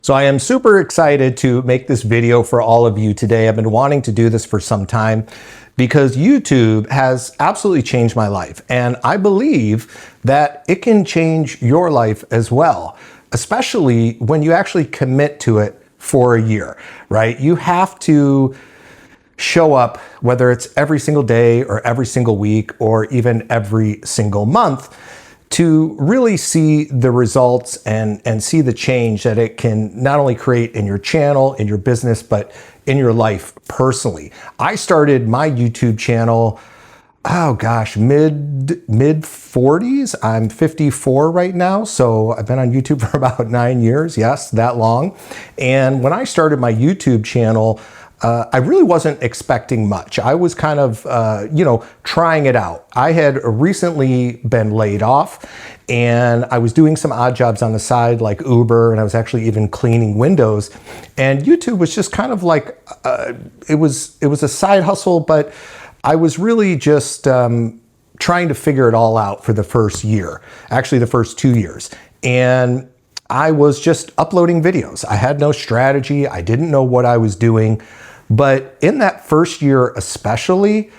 So I am super excited to make this video for all of you today. I've been wanting to do this for some time because YouTube has absolutely changed my life. And I believe that it can change your life as well, especially when you actually commit to it for a year, right? You have to show up, whether it's every single day or every single week or even every single month, to really see the results and see the change that it can not only create in your channel, in your business, but in your life personally. I started my YouTube channel, oh gosh, mid 40s. I'm 54 right now. So I've been on YouTube for about 9 years. Yes, that long. And when I started my YouTube channel, I really wasn't expecting much. I was kind of, trying it out. I had recently been laid off and I was doing some odd jobs on the side like Uber, and I was actually even cleaning windows. And YouTube was just kind of like, it was a side hustle, but I was really just trying to figure it all out for the first year, actually the first 2 years. And I was just uploading videos. I had no strategy. I didn't know what I was doing. But in that first year especially,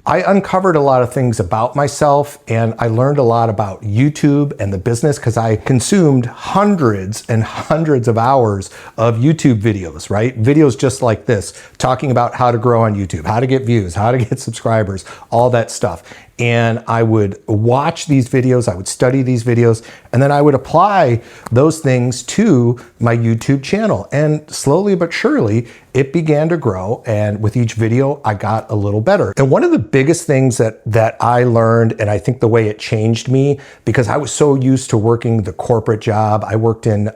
I uncovered a lot of things about myself, and I learned a lot about YouTube and the business because I consumed hundreds and hundreds of hours of YouTube videos, right? Videos just like this, talking about how to grow on YouTube, how to get views, how to get subscribers, all that stuff. And I would watch these videos, I would study these videos, and then I would apply those things to my YouTube channel. And slowly but surely, it began to grow. And with each video, I got a little better. And one of the biggest things that I learned, and I think the way it changed me, because I was so used to working the corporate job. I worked in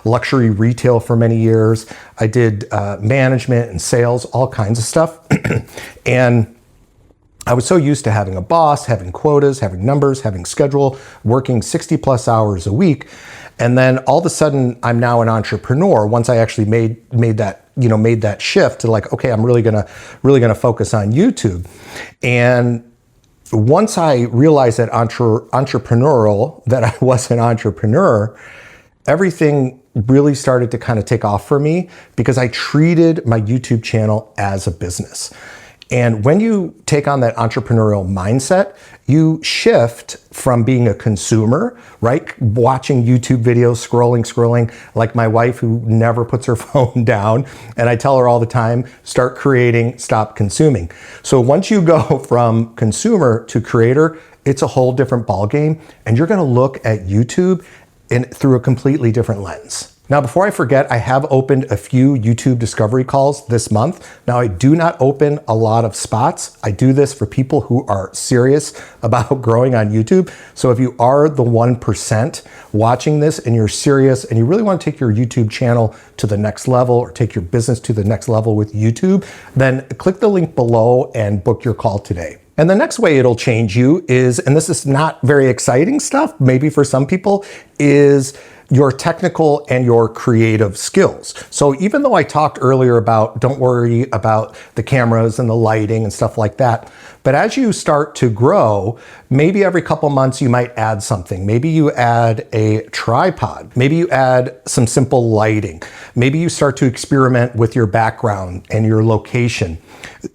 luxury retail for many years. I did management and sales, all kinds of stuff. And I was so used to having a boss, having quotas, having numbers, having schedule, working 60 plus hours a week. And then all of a sudden I'm now an entrepreneur. Once I actually made that shift to like, okay, I'm really gonna focus on YouTube. And once I realized that that I was an entrepreneur, everything really started to kind of take off for me because I treated my YouTube channel as a business. And when you take on that entrepreneurial mindset, you shift from being a consumer, right? Watching YouTube videos, scrolling, like my wife who never puts her phone down. And I tell her all the time, start creating, stop consuming. So once you go from consumer to creator, it's a whole different ballgame. And you're gonna look at YouTube through a completely different lens. Now, before I forget, I have opened a few YouTube discovery calls this month. Now, I do not open a lot of spots. I do this for people who are serious about growing on YouTube. So if you are the 1% watching this and you're serious and you really want to take your YouTube channel to the next level or take your business to the next level with YouTube, then click the link below and book your call today. And the next way it'll change you is, and this is not very exciting stuff, maybe for some people, is your technical and your creative skills. So even though I talked earlier about don't worry about the cameras and the lighting and stuff like that, but as you start to grow, maybe every couple months you might add something. Maybe you add a tripod. Maybe you add some simple lighting. Maybe you start to experiment with your background and your location.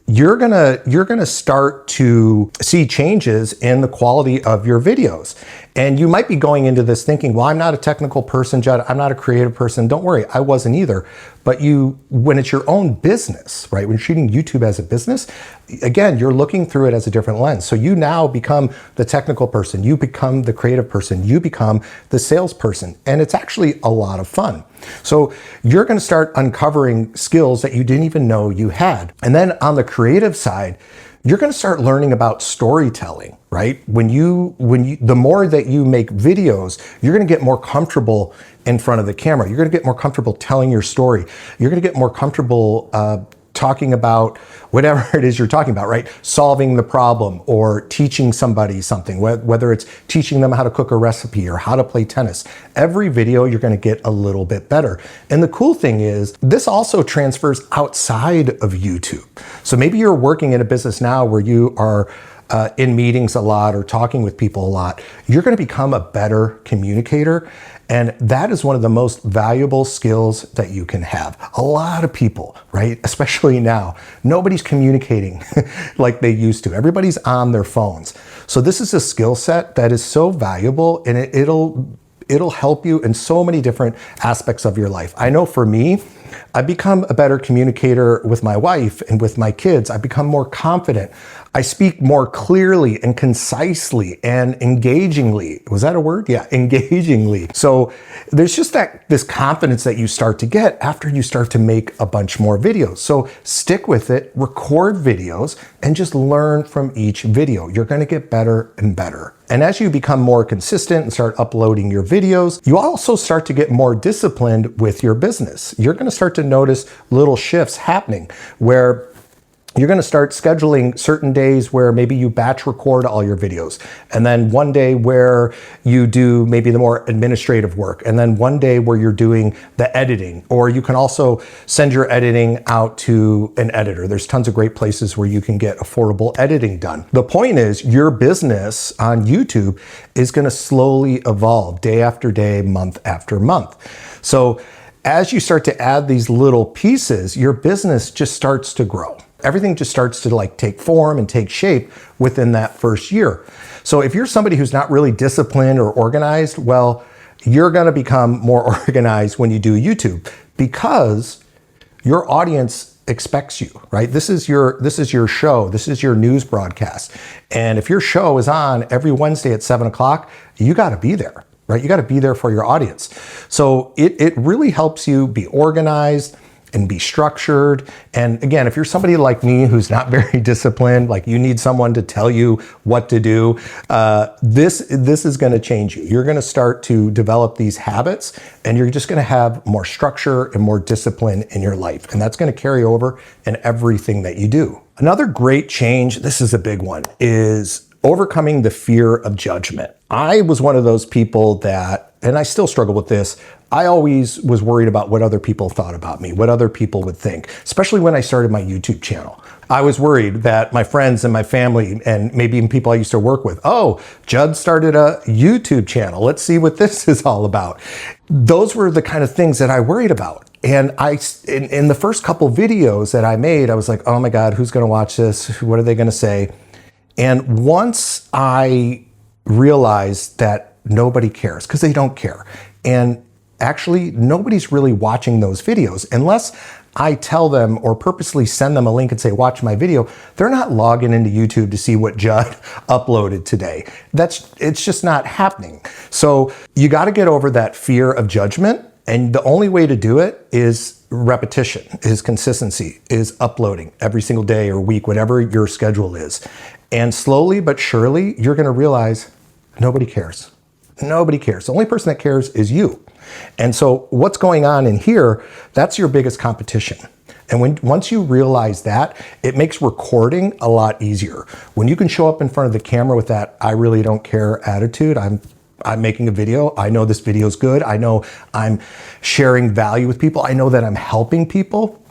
You're gonna start to see changes in the quality of your videos. And you might be going into this thinking, well, I'm not a technical person, Judd. I'm not a creative person. Don't worry, I wasn't either. But when it's your own business, right? When you're treating YouTube as a business, again, you're looking through it as a different lens. So you now become the technical person, you become the creative person, you become the salesperson. And it's actually a lot of fun. So you're gonna start uncovering skills that you didn't even know you had. And then on the creative side, you're going to start learning about storytelling, right? The more that you make videos, you're going to get more comfortable in front of the camera. You're going to get more comfortable telling your story. You're going to get more comfortable talking about whatever it is you're talking about, right? Solving the problem or teaching somebody something, whether it's teaching them how to cook a recipe or how to play tennis. Every video, you're gonna get a little bit better. And the cool thing is, this also transfers outside of YouTube. So maybe you're working in a business now where you are in meetings a lot or talking with people a lot. You're gonna become a better communicator. And that is one of the most valuable skills that you can have. A lot of people, right, especially now, nobody's communicating like they used to. Everybody's on their phones. So this is a skill set that is so valuable, and it'll help you in so many different aspects of your life. I know for me, I've become a better communicator with my wife and with my kids. I've become more confident. I speak more clearly and concisely and engagingly. Was that a word? Yeah, engagingly. So there's just this confidence that you start to get after you start to make a bunch more videos. So stick with it, record videos, and just learn from each video. You're going to get better and better. And as you become more consistent and start uploading your videos, you also start to get more disciplined with your business. You're going to start to notice little shifts happening where you're going to start scheduling certain days where maybe you batch record all your videos, and then one day where you do maybe the more administrative work, and then one day where you're doing the editing. Or you can also send your editing out to an editor. There's tons of great places where you can get affordable editing done. The point is, your business on YouTube is going to slowly evolve day after day, month after month. So as you start to add these little pieces, your business just starts to grow. Everything just starts to take form and take shape within that first year. So if you're somebody who's not really disciplined or organized, well, you're going to become more organized when you do YouTube, because your audience expects you, right? This is your show. This is your news broadcast. And if your show is on every Wednesday at 7 o'clock, you got to be there, right? You got to be there for your audience. So it really helps you be organized and be structured. And again, if you're somebody like me who's not very disciplined, like you need someone to tell you what to do, this is going to change you. You're going to start to develop these habits, and you're just going to have more structure and more discipline in your life. And that's going to carry over in everything that you do. Another great change, this is a big one, is overcoming the fear of judgment. I was one of those people that, and I still struggle with this, I always was worried about what other people thought about me, what other people would think, especially when I started my YouTube channel. I was worried that my friends and my family and maybe even people I used to work with, oh, Judd started a YouTube channel. Let's see what this is all about. Those were the kind of things that I worried about. And in the first couple videos that I made, I was like, oh my God, who's going to watch this? What are they going to say? And once I realized that nobody cares, because they don't care. And actually, nobody's really watching those videos unless I tell them or purposely send them a link and say, watch my video. They're not logging into YouTube to see what Judd uploaded today. It's just not happening. So you got to get over that fear of judgment. And the only way to do it is repetition, is consistency, is uploading every single day or week, whatever your schedule is. And slowly but surely, you're going to realize nobody cares. Nobody cares. The only person that cares is you. And so what's going on in here, that's your biggest competition. And once you realize that, it makes recording a lot easier. When you can show up in front of the camera with that I really don't care attitude, I'm making a video, I know this video is good, I know I'm sharing value with people, I know that I'm helping people.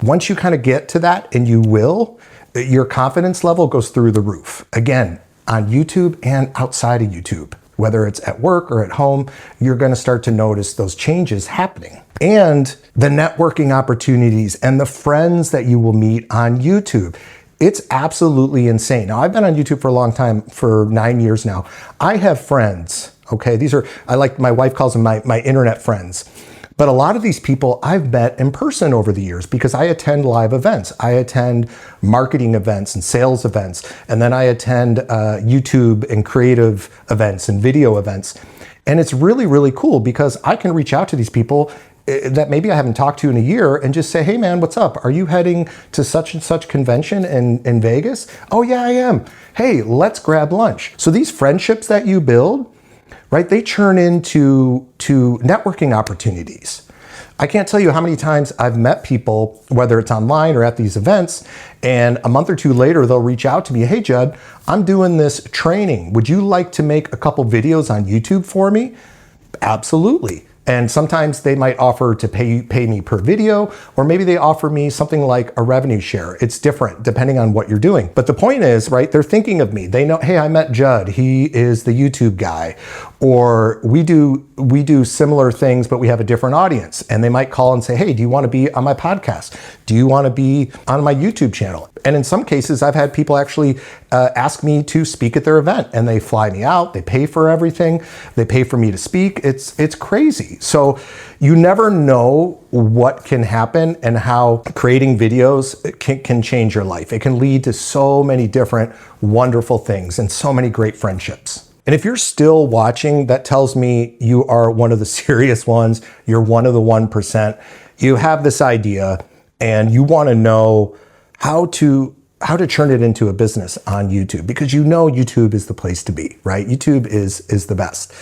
Once you kind of get to that, and you will, your confidence level goes through the roof. Again, on YouTube and outside of YouTube. Whether it's at work or at home, you're going to start to notice those changes happening. And the networking opportunities and the friends that you will meet on YouTube. It's absolutely insane. Now, I've been on YouTube for a long time, for 9 years now. I have friends, okay? My wife calls them my internet friends. But a lot of these people I've met in person over the years, because I attend live events. I attend marketing events and sales events. And then I attend YouTube and creative events and video events. And it's really, really cool because I can reach out to these people that maybe I haven't talked to in a year and just say, hey man, what's up? Are you heading to such and such convention in Vegas? Oh yeah, I am. Hey, let's grab lunch. So these friendships that you build, right, they turn into networking opportunities. I can't tell you how many times I've met people, whether it's online or at these events, and a month or two later, they'll reach out to me, hey Judd, I'm doing this training. Would you like to make a couple videos on YouTube for me? Absolutely. And sometimes they might offer to pay me per video, or maybe they offer me something like a revenue share. It's different depending on what you're doing. But the point is, right, they're thinking of me. They know, hey, I met Judd. He is the YouTube guy. Or we do similar things, but we have a different audience. And they might call and say, hey, do you want to be on my podcast? Do you want to be on my YouTube channel? And in some cases, I've had people actually ask me to speak at their event, and they fly me out, they pay for everything, they pay for me to speak. It's crazy. So you never know what can happen and how creating videos can change your life. It can lead to so many different wonderful things and so many great friendships. And if you're still watching, that tells me you are one of the serious ones. You're one of the 1%. You have this idea and you want to know how to turn it into a business on YouTube, because you know YouTube is the place to be, right? YouTube is the best.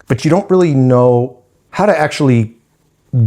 But you don't really know how to actually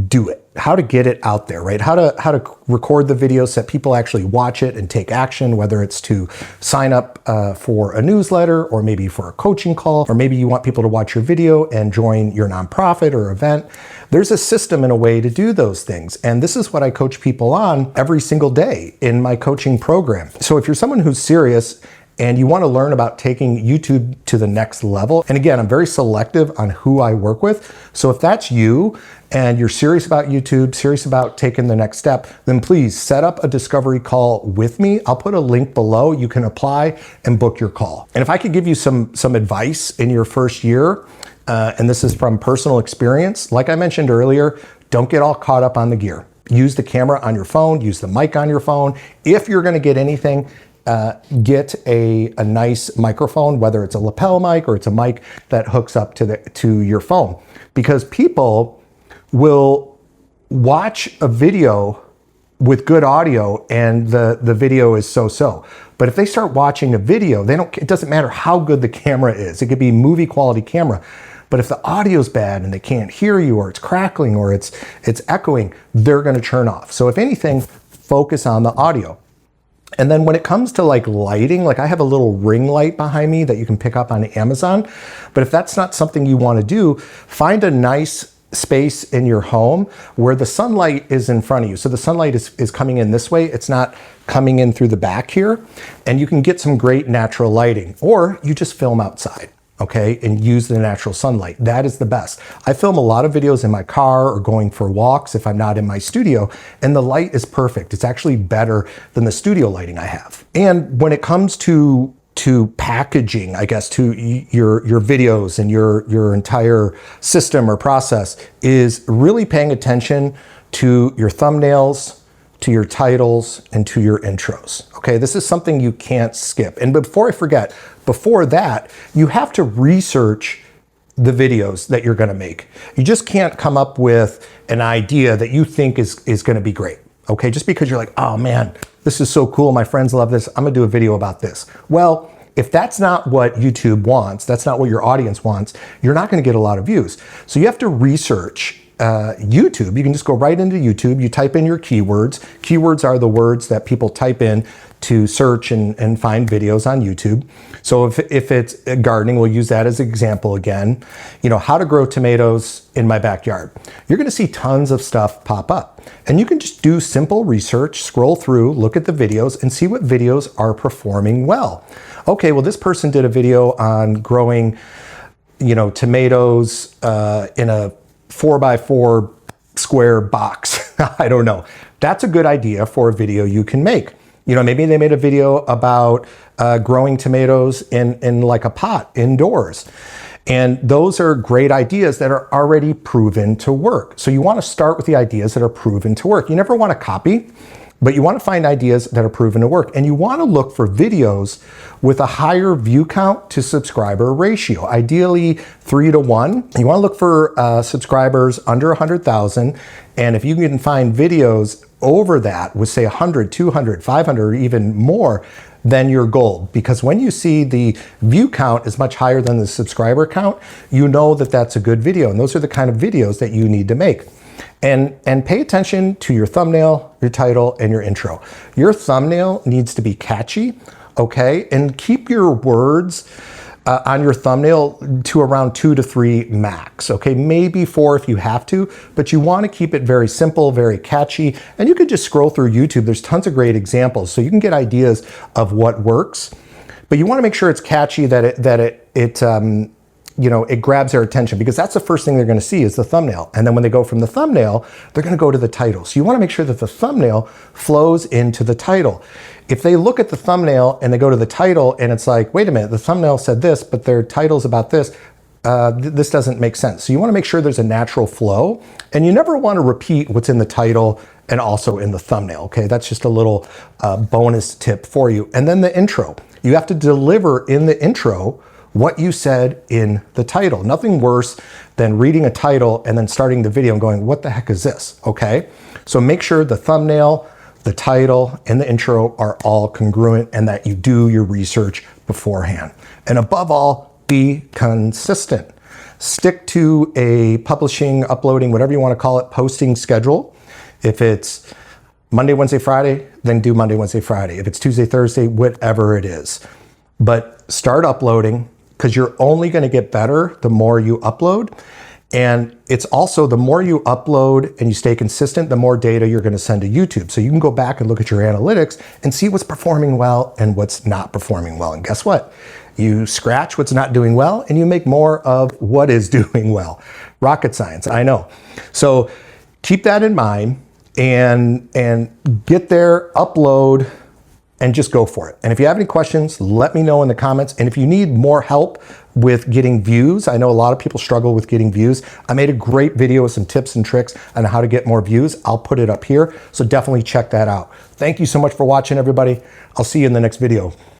do it, how to get it out there, right? How to record the video so that people actually watch it and take action, whether it's to sign up for a newsletter, or maybe for a coaching call, or maybe you want people to watch your video and join your nonprofit or event. There's a system and a way to do those things. And this is what I coach people on every single day in my coaching program. So if you're someone who's serious and you want to learn about taking YouTube to the next level, and again, I'm very selective on who I work with. So if that's you and you're serious about YouTube, serious about taking the next step, then please set up a discovery call with me. I'll put a link below. You can apply and book your call. And if I could give you some advice in your first year, and this is from personal experience, like I mentioned earlier, don't get all caught up on the gear. Use the camera on your phone, use the mic on your phone. If you're going to get anything, get a nice microphone, whether it's a lapel mic or it's a mic that hooks up to your phone, because people will watch a video with good audio and the video is so-so. But if they start watching a video, it doesn't matter how good the camera is. It could be movie quality camera. But if the audio's bad and they can't hear you, or it's crackling, or it's echoing, they're going to turn off. So if anything, focus on the audio. And then when it comes to like lighting, like I have a little ring light behind me that you can pick up on Amazon. But if that's not something you want to do, find a nice space in your home where the sunlight is in front of you. So the sunlight is coming in this way. It's not coming in through the back here. And you can get some great natural lighting, or you just film outside. Okay, and use the natural sunlight. That is the best. I film a lot of videos in my car or going for walks if I'm not in my studio, and the light is perfect. It's actually better than the studio lighting I have. And when it comes to packaging, I guess, to your videos and your entire system or process, is really paying attention to your thumbnails, to your titles, and to your intros. Okay, this is something you can't skip. And before I forget, before that, you have to research the videos that you're gonna make. You just can't come up with an idea that you think is gonna be great. Okay, just because you're like, oh man, this is so cool, my friends love this, I'm gonna do a video about this. Well, if that's not what YouTube wants, that's not what your audience wants, you're not gonna get a lot of views. So you have to research YouTube. You can just go right into YouTube, you type in your keywords. Keywords are the words that people type in to search and find videos on YouTube. So if it's gardening, we'll use that as an example again. You know, how to grow tomatoes in my backyard. You're gonna see tons of stuff pop up. And you can just do simple research, scroll through, look at the videos, and see what videos are performing well. Okay, well, this person did a video on growing, you know, tomatoes in a 4x4 square box. I don't know. That's a good idea for a video you can make. You know, maybe they made a video about growing tomatoes in like a pot indoors. And those are great ideas that are already proven to work. So you want to start with the ideas that are proven to work. You never want to copy, but you want to find ideas that are proven to work. And you want to look for videos with a higher view count to subscriber ratio, ideally 3-to-1. You want to look for subscribers under 100,000. And if you can find videos over that with say 100, 200, 500, or even more, then you're gold. Because when you see the view count is much higher than the subscriber count, you know that that's a good video. And those are the kind of videos that you need to make. And pay attention to your thumbnail, your title, and your intro. Your thumbnail needs to be catchy, okay? And keep your words on your thumbnail to around 2 to 3 max, okay? Maybe 4 if you have to, but you want to keep it very simple, very catchy. And you could just scroll through YouTube. There's tons of great examples, so you can get ideas of what works. But you want to make sure it's catchy, that it grabs their attention, because that's the first thing they're going to see is the thumbnail. And then when they go from the thumbnail, they're going to go to the title. So you want to make sure that the thumbnail flows into the title. If they look at the thumbnail and they go to the title and it's like, wait a minute, the thumbnail said this, but their title's about this, this doesn't make sense. So you want to make sure there's a natural flow, and you never want to repeat what's in the title and also in the thumbnail. Okay, that's just a little bonus tip for you. And then the intro. You have to deliver in the intro what you said in the title. Nothing worse than reading a title and then starting the video and going, what the heck is this? Okay, so make sure the thumbnail, the title, and the intro are all congruent, and that you do your research beforehand. And above all, be consistent. Stick to a publishing, uploading, whatever you want to call it, posting schedule. If it's Monday, Wednesday, Friday, then do Monday, Wednesday, Friday. If it's Tuesday, Thursday, whatever it is. But start uploading, because you're only going to get better the more you upload. And it's also, the more you upload and you stay consistent, the more data you're going to send to YouTube. So you can go back and look at your analytics and see what's performing well and what's not performing well. And guess what? You scratch what's not doing well and you make more of what is doing well. Rocket science, I know. So keep that in mind and get there, upload, and just go for it. And if you have any questions, let me know in the comments. And if you need more help with getting views, I know a lot of people struggle with getting views. I made a great video with some tips and tricks on how to get more views. I'll put it up here. So definitely check that out. Thank you so much for watching, everybody. I'll see you in the next video.